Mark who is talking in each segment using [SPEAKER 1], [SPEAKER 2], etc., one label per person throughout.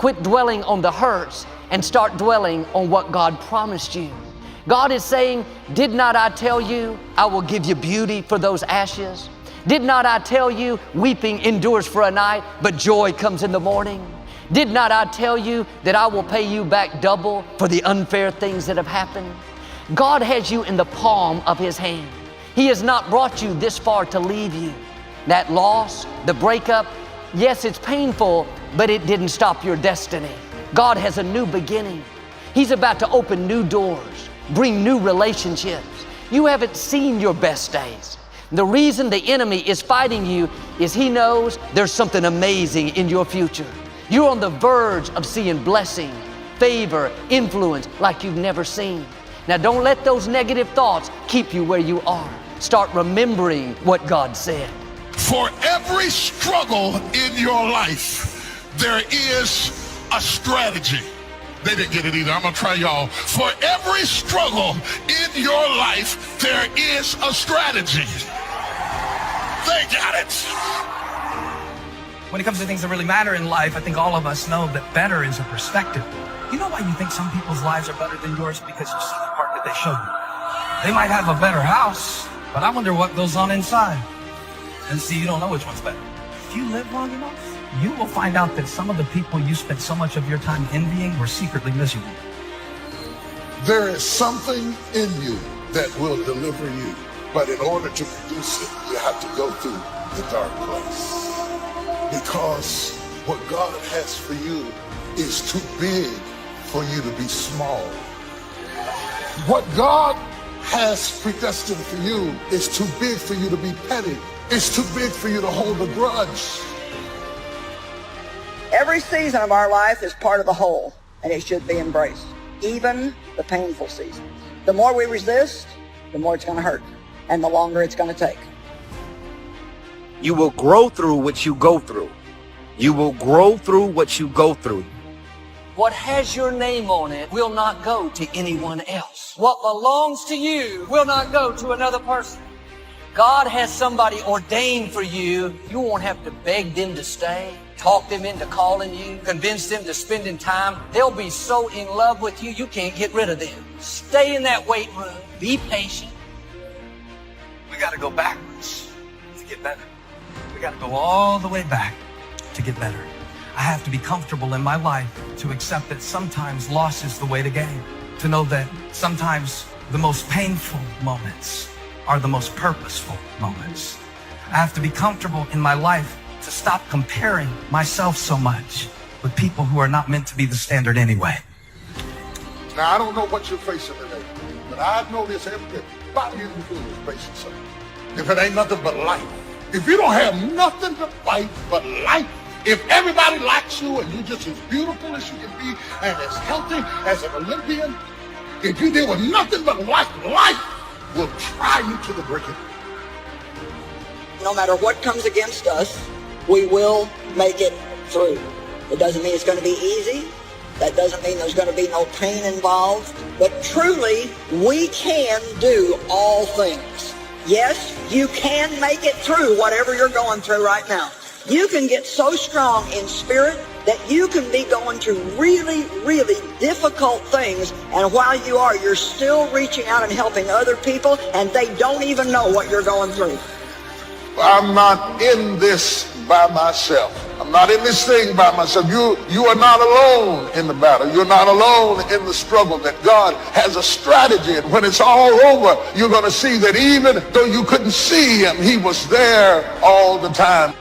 [SPEAKER 1] Quit dwelling on the hurts and start dwelling on what God promised you. God is saying, did not I tell you I will give you beauty for those ashes? Did not I tell you weeping endures for a night, but joy comes in the morning? Did not I tell you that I will pay you back double for the unfair things that have happened? God has you in the palm of His hand. He has not brought you this far to leave you. That loss, the breakup, yes, it's painful, but it didn't stop your destiny. God has a new beginning. He's about to open new doors, bring new relationships. You haven't seen your best days. The reason the enemy is fighting you is he knows there's something amazing in your future. You're on the verge of seeing blessing, favor, influence like you've never seen. Now don't let those negative thoughts keep you where you are. Start remembering what God said.
[SPEAKER 2] For every struggle in your life, there is a strategy. They didn't get it either. I'm gonna try y'all. For every struggle in your life, there is a strategy. They got it.
[SPEAKER 3] When it comes to things that really matter in life, I think all of us know that better is a perspective. You know why you think some people's lives are better than yours? Because you see the part that they show you. They might have a better house, but I wonder what goes on inside. And see, you don't know which one's better. If you live long enough, you will find out that some of the people you spent so much of your time envying were secretly miserable.
[SPEAKER 2] There is something in you that will deliver you, but in order to produce it, you have to go through the dark place. Because what God has for you is too big for you to be small. What God has predestined for you is too big for you to be petty. It's too big for you to hold a grudge.
[SPEAKER 4] Every season of our life is part of the whole, and it should be embraced, even the painful seasons. The more we resist, the more it's going to hurt, and the longer it's going to take.
[SPEAKER 5] You will grow through what you go through. You will grow through what you go through.
[SPEAKER 1] What has your name on it will not go to anyone else. What belongs to you will not go to another person. God has somebody ordained for you. You won't have to beg them to stay, talk them into calling you, convince them to spending time. They'll be so in love with you, you can't get rid of them. Stay in that weight room. Be patient.
[SPEAKER 3] We got to go backwards to get better. We got to go all the way back to get better. I have to be comfortable in my life to accept that sometimes loss is the way to gain. To know that sometimes the most painful moments are the most purposeful moments. I have to be comfortable in my life to stop comparing myself so much with people who are not meant to be the standard anyway.
[SPEAKER 2] Now, I don't know what you're facing today, but I know this everybody in the room is facing something. If it ain't nothing but life, if you don't have nothing to fight but life, if everybody likes you and you're just as beautiful as you can be and as healthy as an Olympian, if you deal with nothing but life will try you to the breaking.
[SPEAKER 4] No matter what comes against us, we will make it through. It doesn't mean it's going to be easy. That doesn't mean there's going to be no pain involved. But truly, we can do all things. Yes, you can make it through whatever you're going through right now. You can get so strong in spirit that you can be going through really, really difficult things, and while you are, you're still reaching out and helping other people, and they don't even know what you're going through.
[SPEAKER 2] I'm not in this by myself. I'm not in this thing by myself. You are not alone in the battle. You're not alone in the struggle. That God has a strategy, and when it's all over, you're going to see that even though you couldn't see Him, He was there all the time.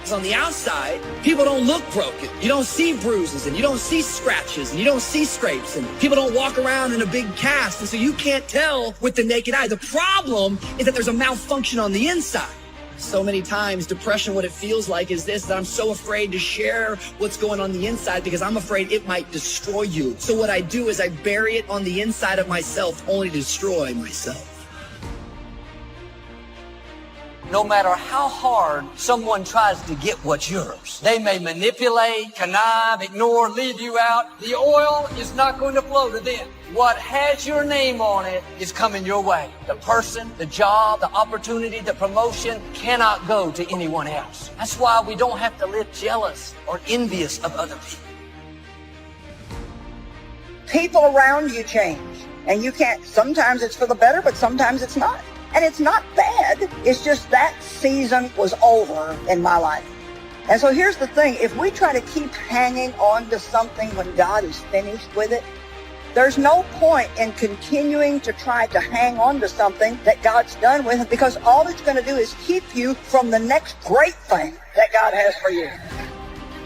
[SPEAKER 6] On the outside, people don't look broken. You don't see bruises, and you don't see scratches, and you don't see scrapes, and people don't walk around in a big cast, and so you can't tell with the naked eye. The problem is that there's a malfunction on the inside. So many times, depression, what it feels like is this, that I'm so afraid to share what's going on the inside because I'm afraid it might destroy you. So what I do is I bury it on the inside of myself, only to destroy myself.
[SPEAKER 1] No matter how hard someone tries to get what's yours, they may manipulate, connive, ignore, leave you out. The oil is not going to flow to them. What has your name on it is coming your way. The person, the job, the opportunity, the promotion cannot go to anyone else. That's why we don't have to live jealous or envious of other people.
[SPEAKER 4] People around you change, and you can't, sometimes it's for the better, but sometimes it's not. And it's not bad. It's just that season was over in my life. And so here's the thing. If we try to keep hanging on to something when God is finished with it, there's no point in continuing to try to hang on to something that God's done with it, because all it's going to do is keep you from the next great thing that God has for you.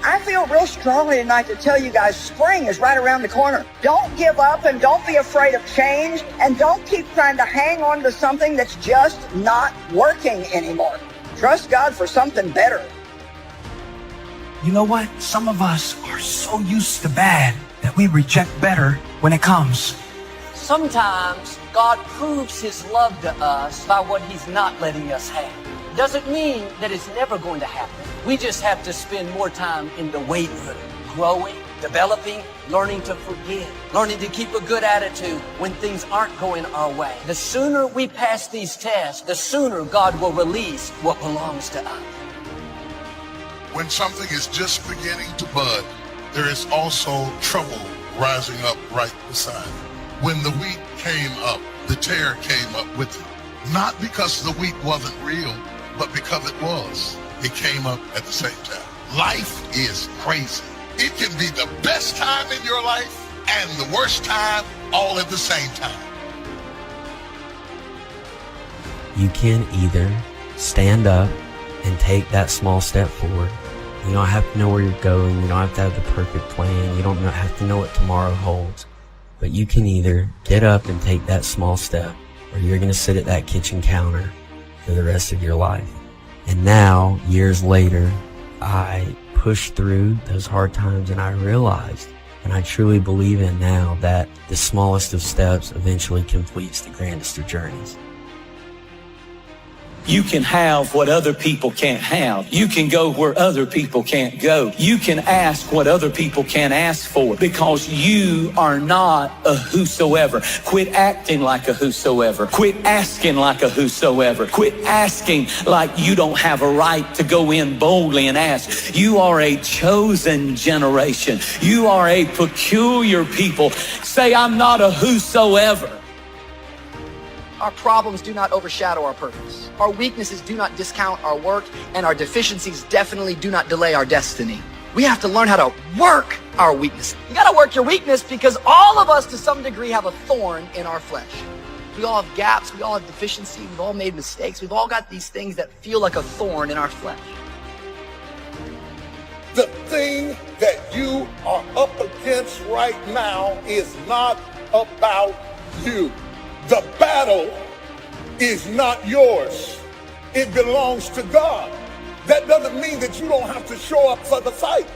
[SPEAKER 4] I feel real strongly tonight to tell you guys, spring is right around the corner. Don't give up and don't be afraid of change, and don't keep trying to hang on to something that's just not working anymore. Trust God for something better.
[SPEAKER 3] You know what? Some of us are so used to bad that we reject better when it comes.
[SPEAKER 1] Sometimes God proves His love to us by what He's not letting us have. Doesn't mean that it's never going to happen. We just have to spend more time in the weight room, growing, developing, learning to forgive, learning to keep a good attitude when things aren't going our way. The sooner we pass these tests, the sooner God will release what belongs to us.
[SPEAKER 2] When something is just beginning to bud, there is also trouble rising up right beside it. When the wheat came up, the tare came up with it. Not because the wheat wasn't real, but because it was. It came up at the same time. Life is crazy. It can be the best time in your life and the worst time all at the same time.
[SPEAKER 7] You can either stand up and take that small step forward. You don't have to know where you're going. You don't have to have the perfect plan. You don't have to know what tomorrow holds. But you can either get up and take that small step, or you're going to sit at that kitchen counter for the rest of your life. And now, years later, I pushed through those hard times, and I realized, and I truly believe in now, that the smallest of steps eventually completes the grandest of journeys.
[SPEAKER 6] You can have what other people can't have. You can go where other people can't go. You can ask what other people can't ask for, because you are not a whosoever. Quit acting like a whosoever. Quit asking like a whosoever. Quit asking like you don't have a right to go in boldly and ask. You are a chosen generation. You are a peculiar people. Say, I'm not a whosoever.
[SPEAKER 8] Our problems do not overshadow our purpose. Our weaknesses do not discount our work, and our deficiencies definitely do not delay our destiny. We have to learn how to work our weakness. You gotta work your weakness, because all of us to some degree have a thorn in our flesh. We all have gaps, we all have deficiency, we've all made mistakes, we've all got these things that feel like a thorn in our flesh.
[SPEAKER 2] The thing that you are up against right now is not about you. The battle is not yours. It belongs to God. That doesn't mean that you don't have to show up for the fight.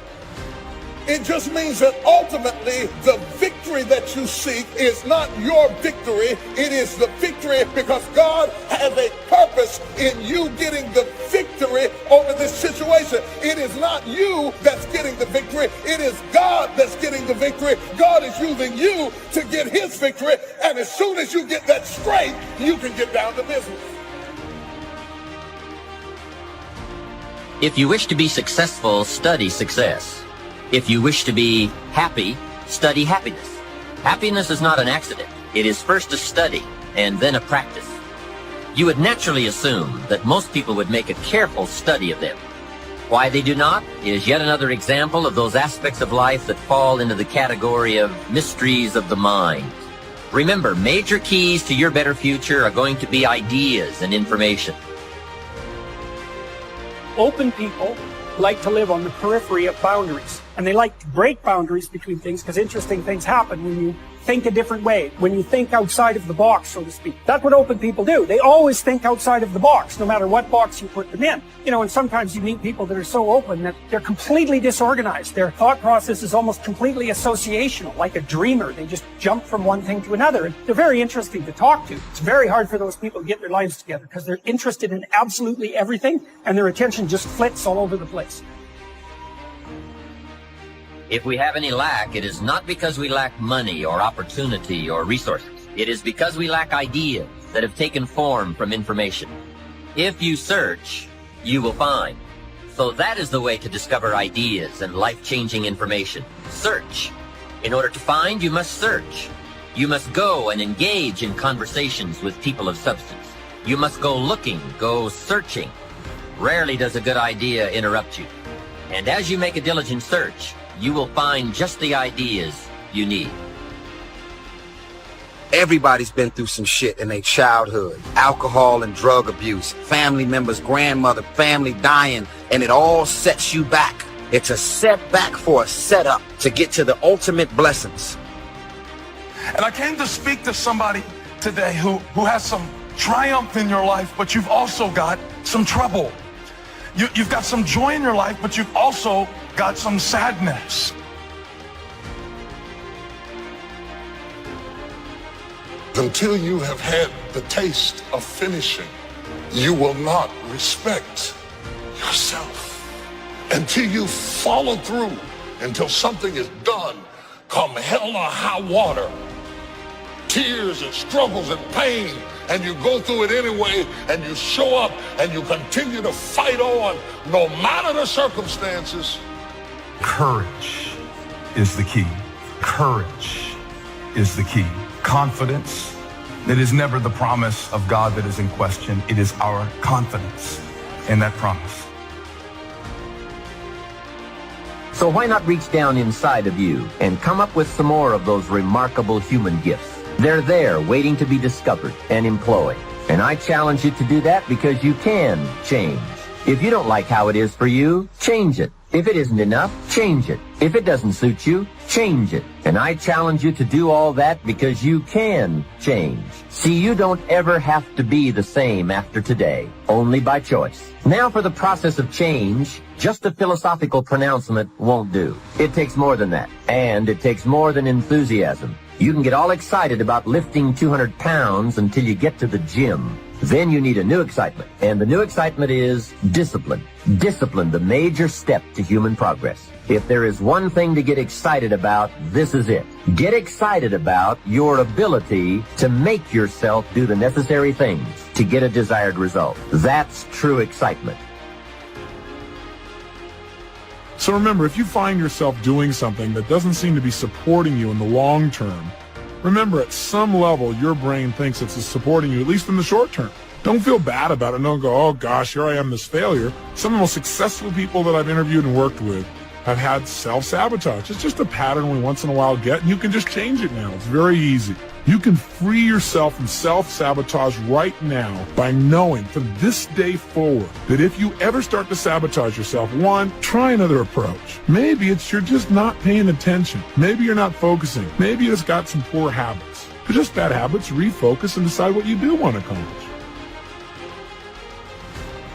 [SPEAKER 2] It just means that ultimately the victory that you seek is not your victory. It is the victory because God has a purpose in you getting the victory over this situation. It is not you that's getting the victory. It is God that's getting the victory. God is using you to get His victory. And as soon as you get that straight, you can get down to business.
[SPEAKER 9] If you wish to be successful, study success. If you wish to be happy, study happiness. Happiness is not an accident. It is first a study and then a practice. You would naturally assume that most people would make a careful study of them. Why they do not is yet another example of those aspects of life that fall into the category of mysteries of the mind. Remember, major keys to your better future are going to be ideas and information.
[SPEAKER 10] Open people like to live on the periphery of boundaries, and they like to break boundaries between things because interesting things happen when you think a different way, when you think outside of the box, so to speak. That's what open people do. They always think outside of the box, no matter what box you put them in. You know, and sometimes you meet people that are so open that they're completely disorganized. Their thought process is almost completely associational, like a dreamer. They just jump from one thing to another. And they're very interesting to talk to. It's very hard for those people to get their lives together because they're interested in absolutely everything and their attention just flits all over the place.
[SPEAKER 9] If we have any lack, it is not because we lack money or opportunity or resources. It is because we lack ideas that have taken form from information. If you search, you will find. So that is the way to discover ideas and life-changing information. Search. In order to find, you must search. You must go and engage in conversations with people of substance. You must go looking, go searching. Rarely does a good idea interrupt you. And as you make a diligent search, you will find just the ideas you need.
[SPEAKER 5] Everybody's been through some shit in their childhood. Alcohol and drug abuse, family members, grandmother, family dying, and it all sets you back. It's a setback for a setup to get to the ultimate blessings.
[SPEAKER 2] And I came to speak to somebody today who has some triumph in your life, but you've also got some trouble. You've got some joy in your life, but you've also got some sadness. Until you have had the taste of finishing, you will not respect yourself. Until you follow through, until something is done, come hell or high water, tears and struggles and pain, and you go through it anyway, and you show up, and you continue to fight on, no matter the circumstances.
[SPEAKER 11] Courage is the key. Courage is the key. Confidence. It is never the promise of God that is in question. It is our confidence in that promise.
[SPEAKER 9] So why not reach down inside of you and come up with some more of those remarkable human gifts? They're there waiting to be discovered and employed. And I challenge you to do that because you can change. If you don't like how it is for you, change it. If it isn't enough, change it. If it doesn't suit you, change it. And I challenge you to do all that because you can change. See, you don't ever have to be the same after today, only by choice. Now for the process of change, just a philosophical pronouncement won't do. It takes more than that. And it takes more than enthusiasm. You can get all excited about lifting 200 pounds until you get to the gym. Then you need a new excitement. And the new excitement is discipline. Discipline, the major step to human progress. If there is one thing to get excited about, this is it. Get excited about your ability to make yourself do the necessary things to get a desired result. That's true excitement.
[SPEAKER 12] So remember, if you find yourself doing something that doesn't seem to be supporting you in the long term, remember at some level your brain thinks it's supporting you, at least in the short term. Don't feel bad about it. Don't go, oh gosh, here I am, this failure. Some of the most successful people that I've interviewed and worked with have had self-sabotage. It's just a pattern we once in a while get, and you can just change it now. It's very easy. You can free yourself from self-sabotage right now by knowing from this day forward that if you ever start to sabotage yourself, one, try another approach. Maybe it's you're just not paying attention. Maybe you're not focusing. Maybe you just got some poor habits. If they're just bad habits, refocus and decide what you do want to accomplish.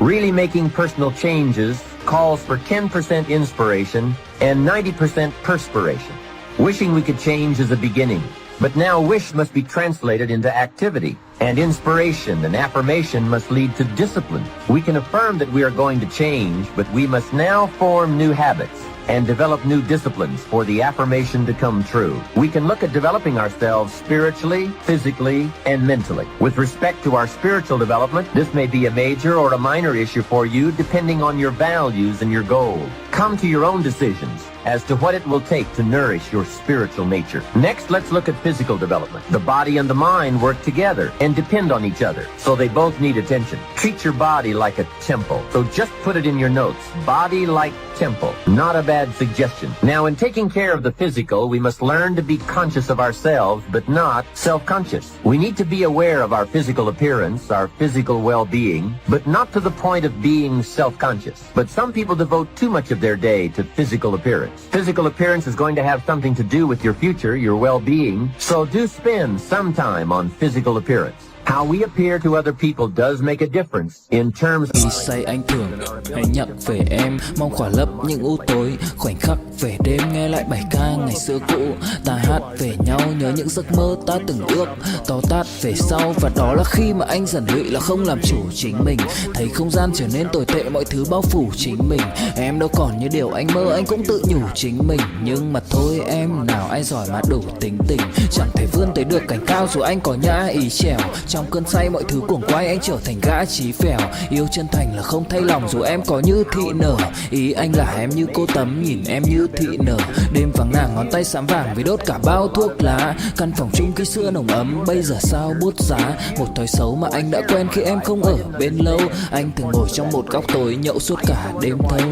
[SPEAKER 9] Really making personal changes calls for 10% inspiration and 90% perspiration. Wishing we could change is a beginning, but now wish must be translated into activity, and inspiration and affirmation must lead to discipline. We can affirm that we are going to change, but we must now form new habits and develop new disciplines for the affirmation to come true. We can look at developing ourselves spiritually, physically, and mentally. With respect to our spiritual development, this may be a major or a minor issue for you depending on your values and your goals. Come to your own decisions as to what it will take to nourish your spiritual nature. Next, let's look at physical development. The body and the mind work together and depend on each other, so they both need attention. Treat your body like a temple. So just put it in your notes. Body like temple. Not a bad suggestion. Now, in taking care of the physical, we must learn to be conscious of ourselves, but not self-conscious. We need to be aware of our physical appearance, our physical well-being, but not to the point of being self-conscious. But some people devote too much of their day to physical appearance.
[SPEAKER 13] appearance. Physical appearance is going to have something to do with your future, your well-being. So do spend some time on physical appearance. How we appear to other people does make a difference in terms
[SPEAKER 14] Khi say anh thường hãy nhắc về em, mong khỏa lấp những u tối, khoảnh khắc về đêm nghe lại bài ca ngày xưa cũ. Ta hát về nhau nhớ những giấc mơ ta từng ước, to tát về sau. Và đó là khi mà anh dần lụy là không làm chủ chính mình, thấy không gian trở nên tồi tệ, mọi thứ bao phủ chính mình. Em đâu còn như điều anh mơ, anh cũng tự nhủ chính mình. Nhưng mà thôi em, nào ai giỏi mà đủ tính tình, chẳng thể vươn tới được cảnh cao dù anh có nhã ý trèo. Trong cơn say mọi thứ cuồng quay, anh trở thành gã chí phèo. Yêu chân thành là không thay lòng dù em có như thị nở. Ý anh là em như cô Tấm, nhìn em như thị nở. Đêm vắng nàng ngón tay xám vàng vì đốt cả bao thuốc lá. Căn phòng chung khi xưa nồng ấm, bây giờ sao bút giá. Một thói xấu mà anh đã quen khi em không ở bên lâu. Anh thường ngồi trong một góc tối nhậu suốt cả đêm thâu.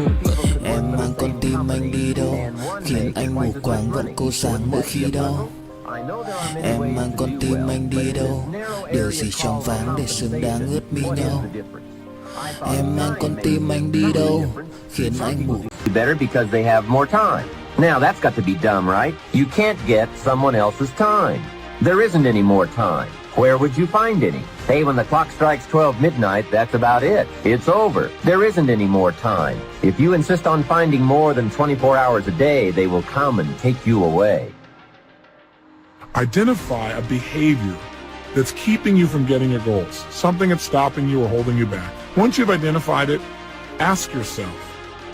[SPEAKER 14] Em mang con tim anh đi đâu, khiến anh mù quáng vẫn cố sáng mỗi khi đau. Em mang con tim anh đi đâu, điều gì trong váng để xứng đáng ướt mi nhau. Em mang con tim anh đi đâu, khiến anh mù.
[SPEAKER 13] better because they have more time. Now that's got to be dumb, right? You can't get someone else's time. There isn't any more time. Where would you find any? Hey, when the clock strikes 12 midnight, that's about it. It's over. There isn't any more time. If you insist on finding more than 24 hours a day, they will come and take you away.
[SPEAKER 12] Identify a behavior that's keeping you from getting your goals, something that's stopping you or holding you back. Once you've identified it, ask yourself,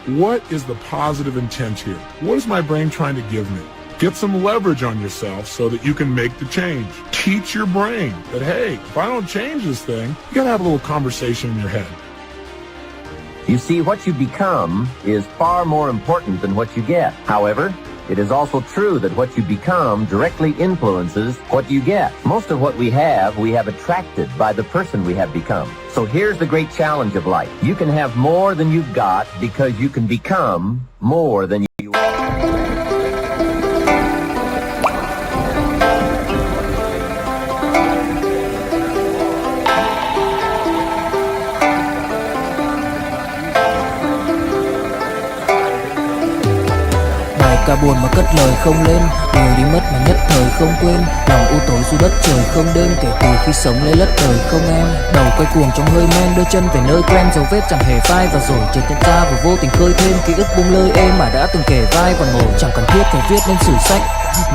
[SPEAKER 12] what is the positive intent here? What is my brain trying to give me? Get some leverage on yourself so that you can make the change. Teach your brain that, hey, if I don't change this thing, you gotta have a little conversation in your head.
[SPEAKER 13] You see, what you become is far more important than what you get. However, it is also true that what you become directly influences what you get. Most of what we have attracted by the person we have become. So here's the great challenge of life. You can have more than you've got because you can become more than you are.
[SPEAKER 14] Cả buồn mà cất lời không lên, người đi mất mà nhất thời không quên. Lòng u tối dù đất trời không đêm, kể từ khi sống lấy lất đời không em. Đầu quay cuồng trong hơi men, đưa chân về nơi quen, dấu vết chẳng hề phai. Và rồi chợt nhận ra vừa vô tình khơi thêm ký ức buông lơi êm mà đã từng kể vai và ngồi. Chẳng cần thiết phải viết lên sử sách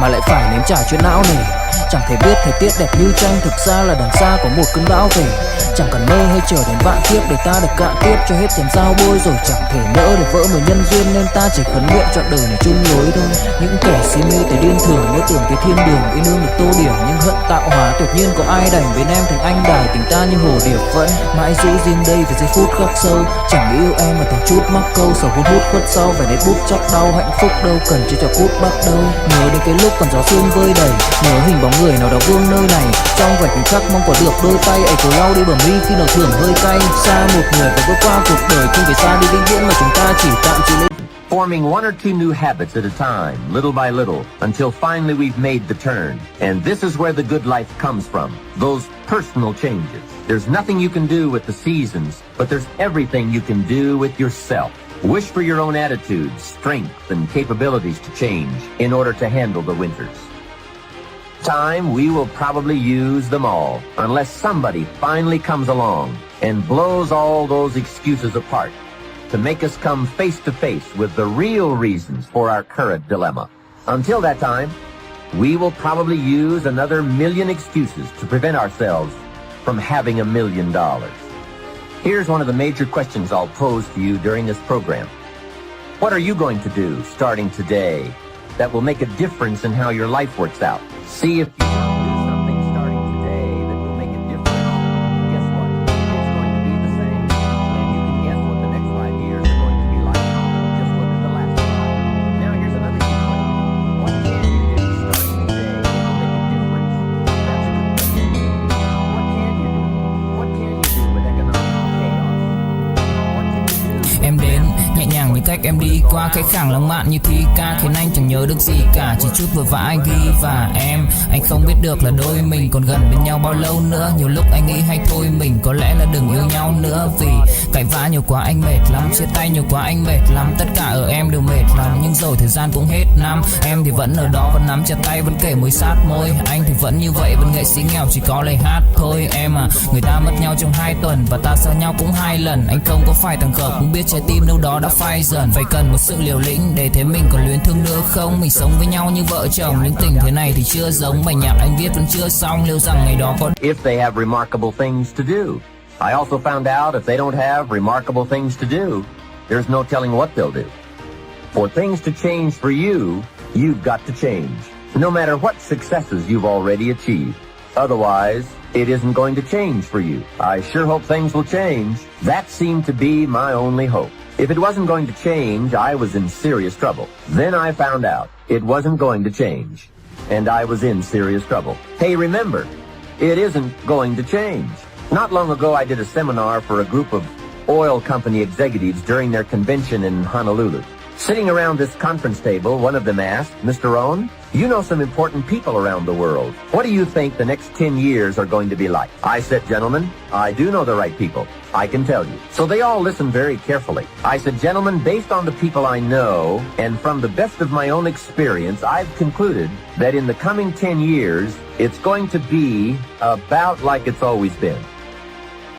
[SPEAKER 14] mà lại phải nếm trải chuyện não nề. Chẳng thể biết thời tiết đẹp như tranh, thực ra là đằng xa có một cơn bão về. Chẳng cần mơ hay chờ đến vạn kiếp để ta được cạn tiếp cho hết chén dao bôi. Rồi chẳng thể nỡ để vỡ mười nhân duyên, nên ta chỉ khấn nguyện chọn đời này chung lối thôi. Những kẻ si mê tới điên thường mơ tưởng cái thiên đường yêu đương được tô điểm, nhưng hận tạo hóa tuyệt nhiên có ai đành bên em thành anh đài. Tình ta như hồ điệp vẫn mãi giữ riêng đây về giây phút khắc sâu. Chẳng yêu em mà từng chút mắc câu, sầu hun hút khuất sau vài nét bút chóc đau. Hạnh phúc đâu cần chỉ cho cút bắt đầu. Nhớ đến cái lúc còn gió sương vơi đầy, nhớ hình bóng người nào đó vương nơi này. Trong vài khoảnh khắc mong có được đôi tay ấy cố lau đi bờ mi khi nào thưởng hơi cay. Xa một người và bước qua cuộc đời không thể xa đi vĩnh viễn mà chúng ta chỉ tạm chịu lên.
[SPEAKER 13] Forming one or two new habits at a time, little by little, until finally we've made the turn. And this is where the good life comes from, those personal changes. There's nothing you can do with the seasons, but there's everything you can do with yourself. Wish for your own attitudes, strength, and capabilities to change in order to handle the winters. Time, we will probably use them all, unless somebody finally comes along and blows all those excuses apart to make us come face to face with the real reasons for our current dilemma. Until that time, we will probably use another million excuses to prevent ourselves from having $1 million. Here's one of the major questions I'll pose to you during this program. What are you going to do starting today that will make a difference in how your life works out? See if you can do something starting today that will make a difference. Guess what? It's going to be the same. And you can guess what the next 5 years are going to be like. Just look at the last 5. Now here's another key question. What can you do starting today that will make a difference? That's a good question. What can you do? What can you do with economic chaos? What can you do?
[SPEAKER 14] Em đến nhẹ nhàng như những cách em đi qua, cái khẳng lãng mạn như thi ca khiến anh chẳng nhớ được gì cả, chỉ chút vừa vã anh ghi. Và anh không biết được là đôi mình còn gần bên nhau bao lâu nữa. Nhiều lúc anh nghĩ hay thôi mình có lẽ là đừng yêu nhau nữa, vì cãi vã nhiều quá anh mệt lắm, chia tay nhiều quá anh mệt lắm, tất cả ở em đều mệt lắm. Nhưng rồi thời gian cũng hết năm, em thì vẫn ở đó, vẫn nắm chặt tay, vẫn kể môi sát môi. Anh thì vẫn như vậy, vẫn nghệ sĩ nghèo chỉ có lời hát thôi. Em à, người ta mất nhau trong 2 tuần và ta xa nhau cũng 2 lần. Anh không có phải thằng khờ, cũng biết trái tim đâu đó đã phai dần. Phải cần một sự liều lĩnh để thấy mình còn luyến thương nữa không. Mình sống với nhau như vợ chồng, những tình thế này thì chưa giống. Bài nhạc anh viết vẫn chưa xong, liệu rằng ngày đó có.
[SPEAKER 13] If they have remarkable things to do. I also found out if they don't have remarkable things to do, there's no telling what they'll do. For things to change for you, you've got to change. No matter what successes you've already achieved. Otherwise, it isn't going to change for you. I sure hope things will change. That seemed to be my only hope. If it wasn't going to change, I was in serious trouble. Then I found out it wasn't going to change, and I was in serious trouble. Hey, remember, it isn't going to change. Not long ago, I did a seminar for a group of oil company executives during their convention in Honolulu. Sitting around this conference table, one of them asked, Mr. Rohn, you know some important people around the world. What do you think the next 10 years are going to be like? I said, gentlemen, I do know the right people. I can tell you. So they all listened very carefully. I said, gentlemen, based on the people I know and from the best of my own experience, I've concluded that in the coming 10 years, it's going to be about like it's always been.